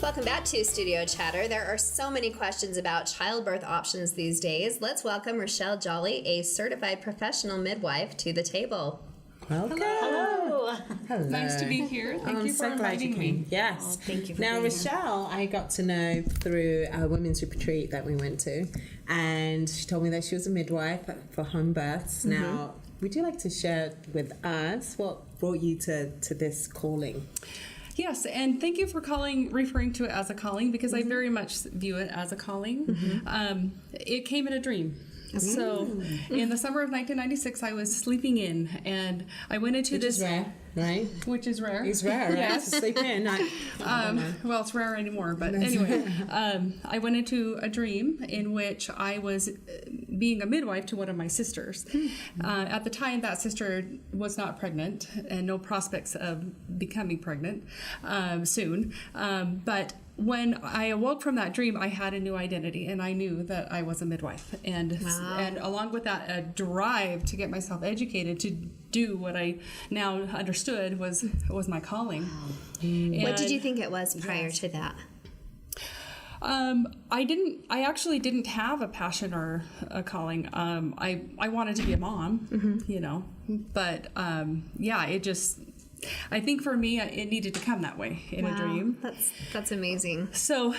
Welcome back to Studio Chatter. There are so many questions about childbirth options these days. Let's welcome Richelle Jolley, a certified professional midwife, to the table. Welcome. Hello. Hello. Nice to be here. Thank you for inviting me. Yes. Oh, thank you for now, being Richelle, I got to know through a women's retreat that we went to, and she told me that she was a midwife for home births. Mm-hmm. Now, would you like to share with us what brought you to this calling? Yes, and thank you for referring to it as a calling, because I very much view it as a calling. Mm-hmm. It came in a dream. So, in the summer of 1996, I was sleeping in, and I went into Which is rare, right? Which is rare. It's rare, right? Yes. To sleep in. Well, it's rare anymore, but anyway, I went into a dream in which I was being a midwife to one of my sisters. At the time, that sister was not pregnant, and no prospects of becoming pregnant soon. But when I awoke from that dream, I had a new identity, and I knew that I was a midwife. And along with that, a drive to get myself educated to do what I now understood was my calling. What did you think it was prior to that? I actually didn't have a passion or a calling. I wanted to be a mom, you know, but it just, I think for me, it needed to come that way in a dream. That's amazing. So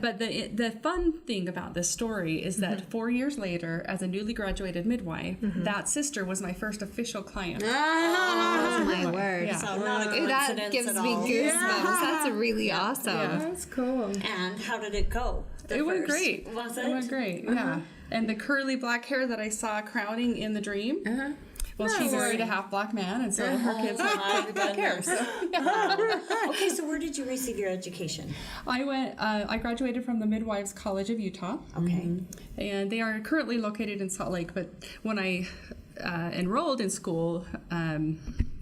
but the fun thing about this story is that 4 years later, as a newly graduated midwife, that sister was my first official client. Oh my word. Yeah. So not a coincidence That gives at me all. goosebumps. Yeah. That's really awesome. Yeah. That's cool. And how did it go? It went great. Was it? It went great, yeah. And the curly black hair that I saw crowning in the dream, well, she married a half black man, and so her kids have black hair. So. Okay, so where did you receive your education? I graduated from the Midwives College of Utah. Okay. And they are currently located in Salt Lake, but when I enrolled in school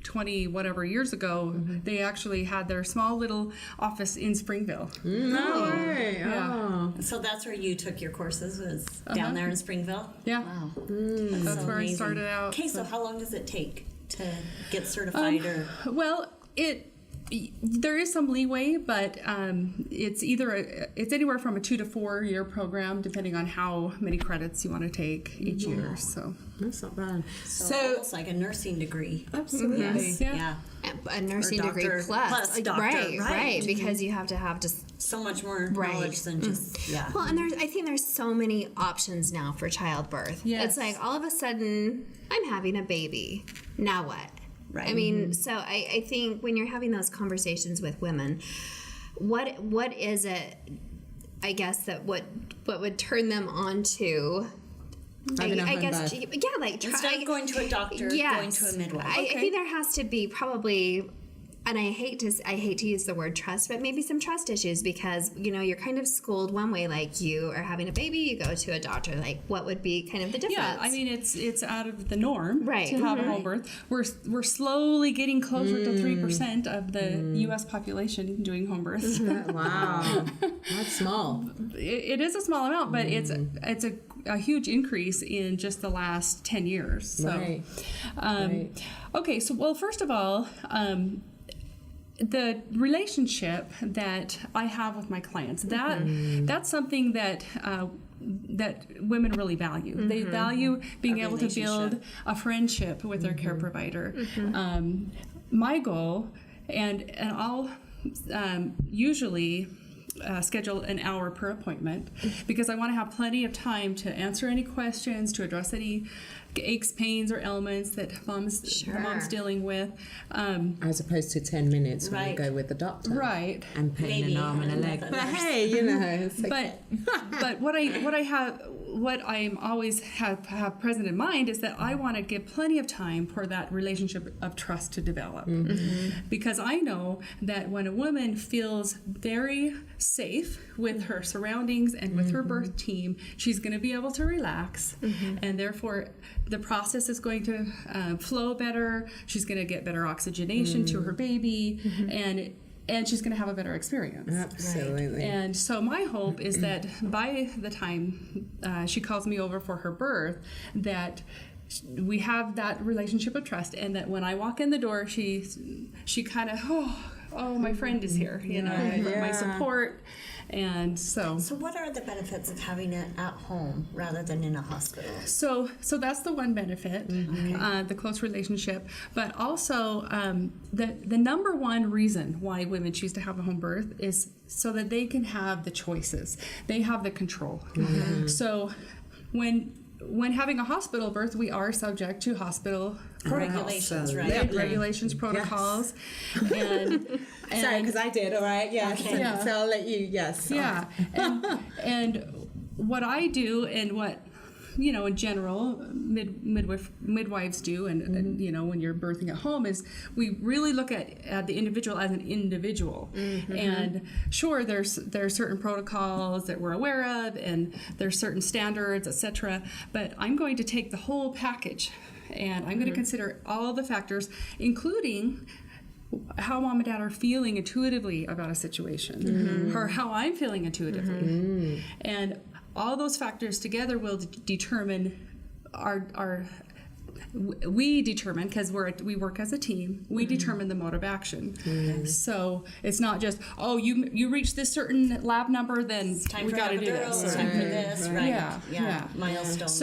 20 whatever years ago, they actually had their small little office in Springville. No way. Yeah. Oh. So that's where you took your courses, was down there in Springville? Yeah. Wow. That's where I started out. Okay, so how long does it take to get certified? Well, there is some leeway, but it's anywhere from a 2 to 4 year program, depending on how many credits you want to take each year. So That's not bad. So almost like a nursing degree. Absolutely. yes, yeah. Yeah. A nursing Or degree doctor plus doctor, right, right. because you have to have just So much more knowledge than just, Well, and I think there's so many options now for childbirth. Yes. It's like all of a sudden I'm having a baby. Now what? Right. I mean, so I think when you're having those conversations with women, what is it, I guess, that what would turn them on to I guess, like instead of going to a doctor, going to a midwife. I think there has to be probably, and I hate to use the word trust, but maybe some trust issues, because you're kind of schooled one way, like you are having a baby, you go to a doctor. Like, what would be kind of the difference? Yeah, I mean, it's out of the norm Right. to have a home birth. We're slowly getting closer to 3% of the U.S. population doing home births. Wow. That's small. It is a small amount, but it's a huge increase in just the last 10 years. So, Right. Okay, so well, first of all, the relationship that I have with my clients, that's something that women really value. They value being able to build a friendship with their care provider. My goal, and I'll usually schedule an hour per appointment, because I want to have plenty of time to answer any questions, to address any aches, pains, or ailments that the mom's dealing with. As opposed to 10 minutes when you Right. go with the doctor. Right. And pain Maybe an arm and a leg. another But nurse. hey, it's okay. But what I'm always have present in mind is that I want to give plenty of time for that relationship of trust to develop, because I know that when a woman feels very safe with her surroundings and with her birth team, she's going to be able to relax, and therefore the process is going to flow better. She's going to get better oxygenation to her baby, and she's going to have a better experience. Absolutely. And so my hope is that by the time she calls me over for her birth, that we have that relationship of trust, and that when I walk in the door, she kind of oh, my friend is here, you know, my support. And so what are the benefits of having it at home rather than in a hospital? So that's the one benefit, the close relationship. But also, the number one reason why women choose to have a home birth is so that they can have the choices. They have the control. So when having a hospital birth, we are subject to hospital Regulations, right? Yeah, regulations, protocols, and Sorry, because I did. All right. Yes. Okay. Yeah. So I'll let you. Yes. yeah, and what I do and what in general midwives do, and when you're birthing at home, is we really look at the individual as an individual. And sure, there's certain protocols that we're aware of, and there's certain standards, etc. But I'm going to take the whole package, and I'm going to consider all the factors, including how mom and dad are feeling intuitively about a situation, or how I'm feeling intuitively, and all those factors together will determine we determine, because we work as a team, we determine the mode of action. So it's not just, you reach this certain lab number, then we got to do this. It's time for this, right? Yeah. Milestones.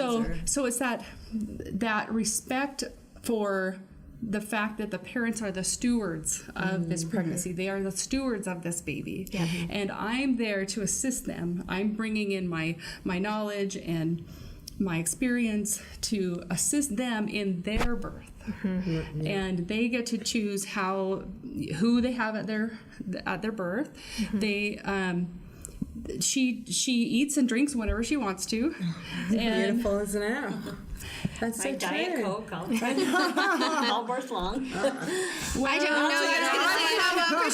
So it's that respect for the fact that the parents are the stewards of this pregnancy. They are the stewards of this baby. And I'm there to assist them. I'm bringing in my knowledge and my experience to assist them in their birth. And they get to choose who they have at their birth. They she eats and drinks whenever she wants to. And Beautiful, isn't it? That's so my Diet true. Coke all birth long. I don't know.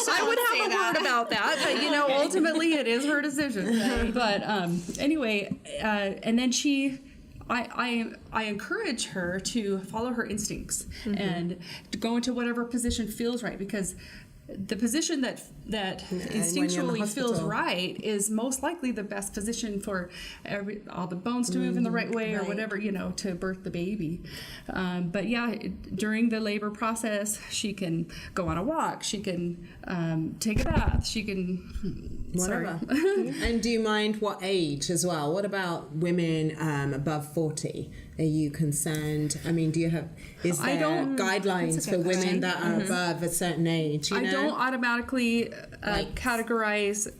I would have a word about that, but ultimately it is her decision. But anyway, and then I encourage her to follow her instincts and to go into whatever position feels right, because the position that instinctually feels right is most likely the best position for all the bones to move in the right way, or whatever, to birth the baby. But yeah, during the labor process, she can go on a walk, she can take a bath, she can Whatever. And do you mind what age as well? What about women above 40? Are you concerned? I mean, is there guidelines for women that are above a certain age? I don't automatically categorize,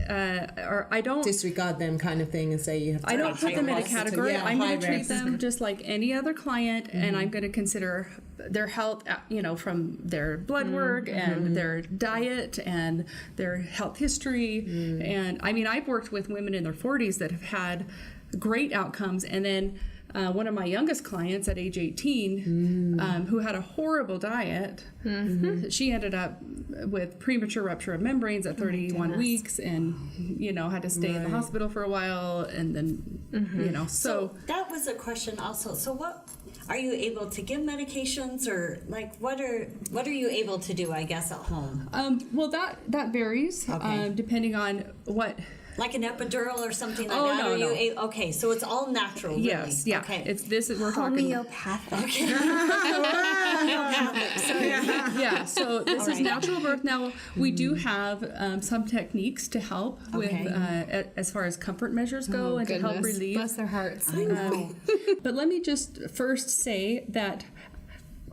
or I don't disregard them, kind of thing, and say you have to. I don't put them in a category. Yeah, I'm going high to treat risk. them just like any other client, and I'm going to consider their health, from their blood work and their diet and their health history. And I mean, I've worked with women in their 40s that have had great outcomes, and then one of my youngest clients at age 18, who had a horrible diet, she ended up with premature rupture of membranes at 31 weeks, and had to stay in the hospital for a while, and then so that was a question also. So what are you able to give medications, or what are you able to do, I guess, at home? Well, that varies depending on what. Like an epidural or something like Oh, that? no, Are you no. Okay, so it's all natural, really? Yes, yeah. Okay. We're talking. Homeopathic. Yeah, so this is natural birth. Now, we do have some techniques to help with, as far as comfort measures go, and to help relieve. Bless their hearts. But let me just first say that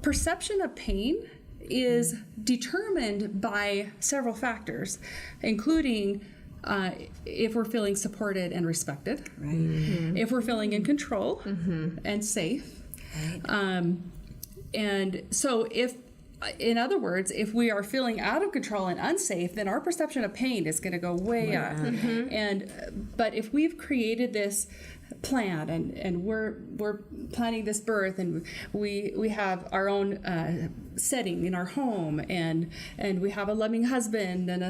perception of pain is determined by several factors, including if we're feeling supported and respected, if we're feeling in control and safe. And so in other words, if we are feeling out of control and unsafe, then our perception of pain is going to go way up. But if we've created this plan, and we're planning this birth, and we have our own setting in our home, and we have a loving husband, and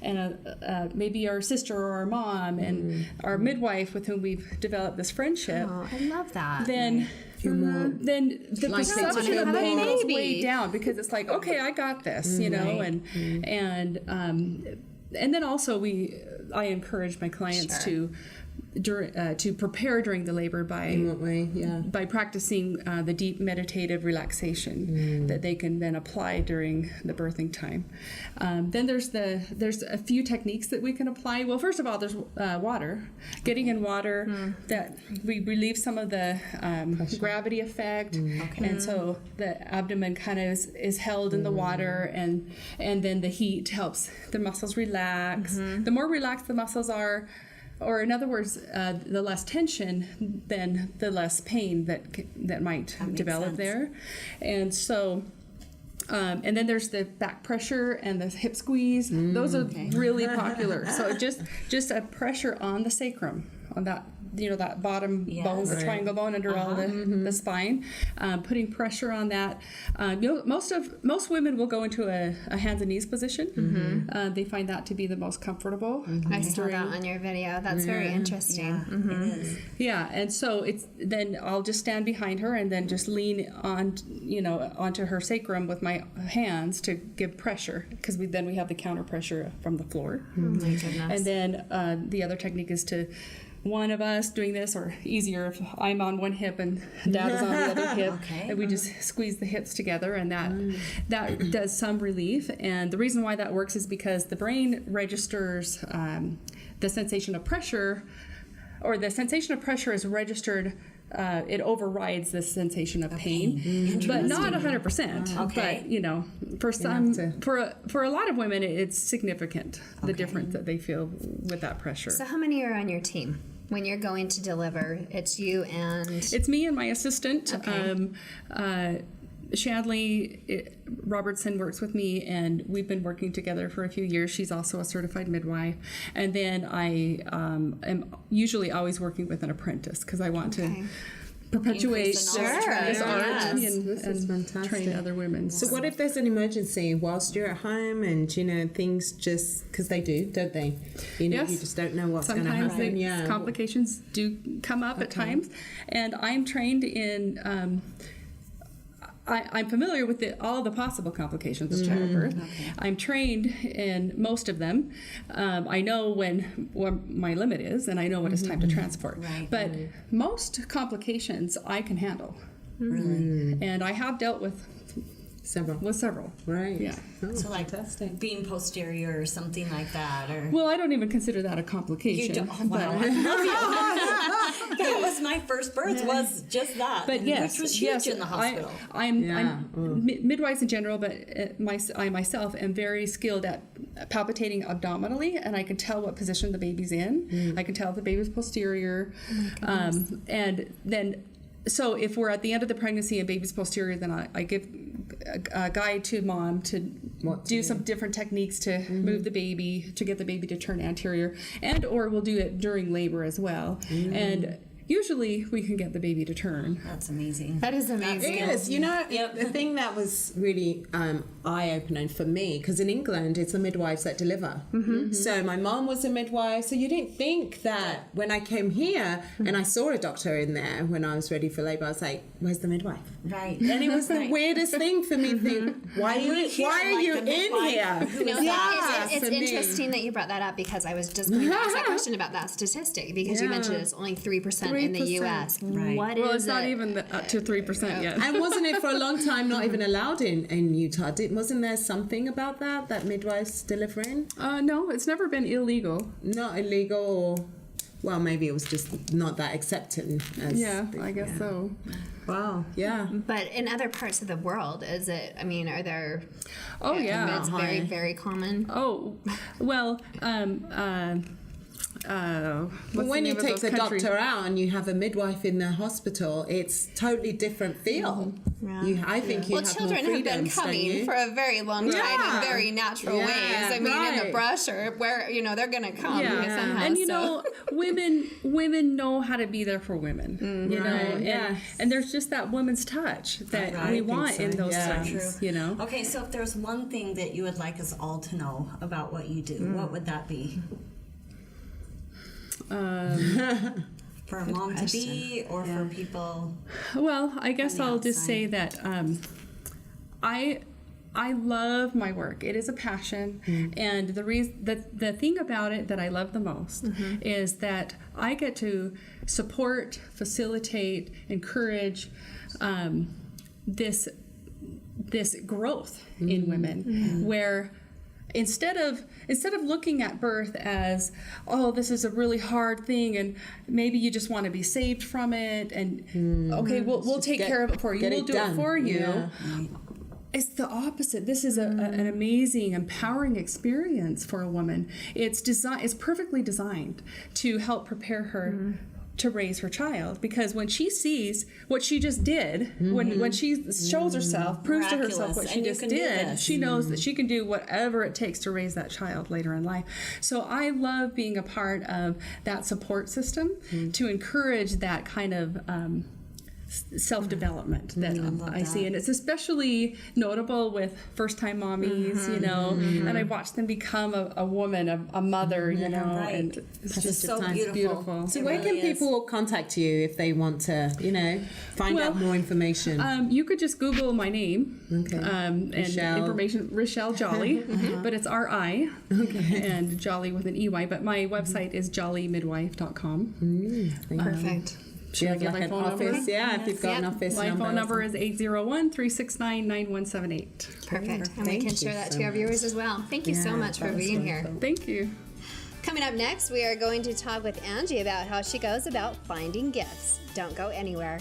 a maybe our sister or our mom, and our midwife with whom we've developed this friendship. Oh, I love that. Then the perception of pain goes way down, because it's like, okay, I got this, and then also I encourage my clients to to prepare during the labor In what way? Yeah. by practicing the deep meditative relaxation that they can then apply during the birthing time. Then there's a few techniques that we can apply. Well, first of all, there's water. Getting in water that we relieve some of the gravity effect, and so the abdomen kind of is held in the water, and then the heat helps the muscles relax. The more relaxed the muscles are, or in other words, the less tension, then the less pain that might develop there. And so, and then there's the back pressure and the hip squeeze. Those are really popular. So just a pressure on the sacrum, on that, that bottom bone, the triangle bone under all the spine, putting pressure on that. Most women will go into a hands and knees position. They find that to be the most comfortable. I saw that on your video. That's very interesting. Yeah, it is. Yeah, and so then I'll just stand behind her and then just lean on, onto her sacrum with my hands to give pressure, because we have the counter pressure from the floor. Oh my goodness. And then the other technique is to one of us doing this, or easier if I'm on one hip and Dad is on the other hip, and we just squeeze the hips together, and that does some relief. And the reason why that works is because the brain registers the sensation of pressure, or the sensation of pressure is registered. It overrides the sensation of pain, but not 100%. But for some, for a lot of women, it's significant the difference that they feel with that pressure. So how many are on your team when you're going to deliver? It's you and... It's me and my assistant. Shanley Robertson works with me, and we've been working together for a few years. She's also a certified midwife. And then I am usually always working with an apprentice, because I want to perpetuate this art and train other women. So what if there's an emergency whilst you're at home, and things just, because they do, don't they? You just don't know what's going to happen. Sometimes complications do come up at times, and I'm trained in I'm familiar with all the possible complications of childbirth. I'm trained in most of them. I know when my limit is, and I know when it's time to transport. But most complications I can handle. And I have dealt with several. Right. Yeah. Oh, So like fantastic. being posterior or something like that, or Well, I don't even consider that a complication. you don't. Oh, wow. I love you. That was my first birth. Was just that. But yes, which was huge in the hospital. I'm midwives in general, but I myself am very skilled at palpitating abdominally, and I can tell what position the baby's in. I can tell if the baby's posterior, and then. So if we're at the end of the pregnancy and baby's posterior, then I give a guide to mom to do some different techniques to move the baby, to get the baby to turn anterior, and or we'll do it during labor as well. And usually we can get the baby to turn. That's amazing. That is amazing. It is. The thing that was really eye-opening for me, because in England it's the midwives that deliver. So my mom was a midwife, so you didn't think that when I came here and I saw a doctor in there when I was ready for labor, I was like, where's the midwife? Right. And it was the weirdest thing for me to think, why are you in here? It's interesting that you brought that up, because I was just going to ask that question about that statistic, because you mentioned it's only 3% in the U.S. Right. Well, it's not even up to 3% yet. And wasn't it for a long time not even allowed in Utah? Wasn't there something about that midwives delivering? No, it's never been illegal. Not illegal, or well, maybe it was just not that accepted. I guess so. Wow. Yeah. But in other parts of the world, is it? I mean, are there? Oh yeah, It's very, very common. Oh, well, But when you take the doctor out and you have a midwife in the hospital, it's totally different feel. I think you have children more have been freedoms, don't coming you? for a very long time in very natural ways. I mean, in the right. brush, or where they're going to come somehow. And women know how to be there for women. And there's just that woman's touch that we want in those times. Okay, so if there's one thing that you would like us all to know about what you do, what would that be? For a mom to be, or for people? Well, I guess I'll just say that I I love my work. It is a passion, and the thing about it that I love the most is that I get to support, facilitate, encourage this growth in women, where instead of looking at birth as, oh, this is a really hard thing and maybe you just want to be saved from it, and okay, we'll take care of it for you, we'll do it for you. Yeah. It's the opposite. This is an amazing, empowering experience for a woman. It's perfectly designed to help prepare her to raise her child, because when she sees what she just did, when she shows herself, proves to herself what she just did, she knows that she can do whatever it takes to raise that child later in life. So I love being a part of that support system to encourage that kind of self-development that I see, and it's especially notable with first-time mommies, you know, and I watch them become a woman, a mother, you know, and it's just so beautiful. So where can people contact you if they want to, you know, find out more information? You could just Google my name, and Richelle. information, Richelle Jolley, but it's R-I, and Jolley with an E-Y, but my website is jollymidwife.com. Perfect. Do you have give like my an phone office? number? Yeah, if you've got an office My number. phone number is 801-369-9178. Perfect. And we Thank can you share that so to our viewers as well. Thank you so much for that was being here. wonderful. Thank you. Coming up next, we are going to talk with Angie about how she goes about finding gifts. Don't go anywhere.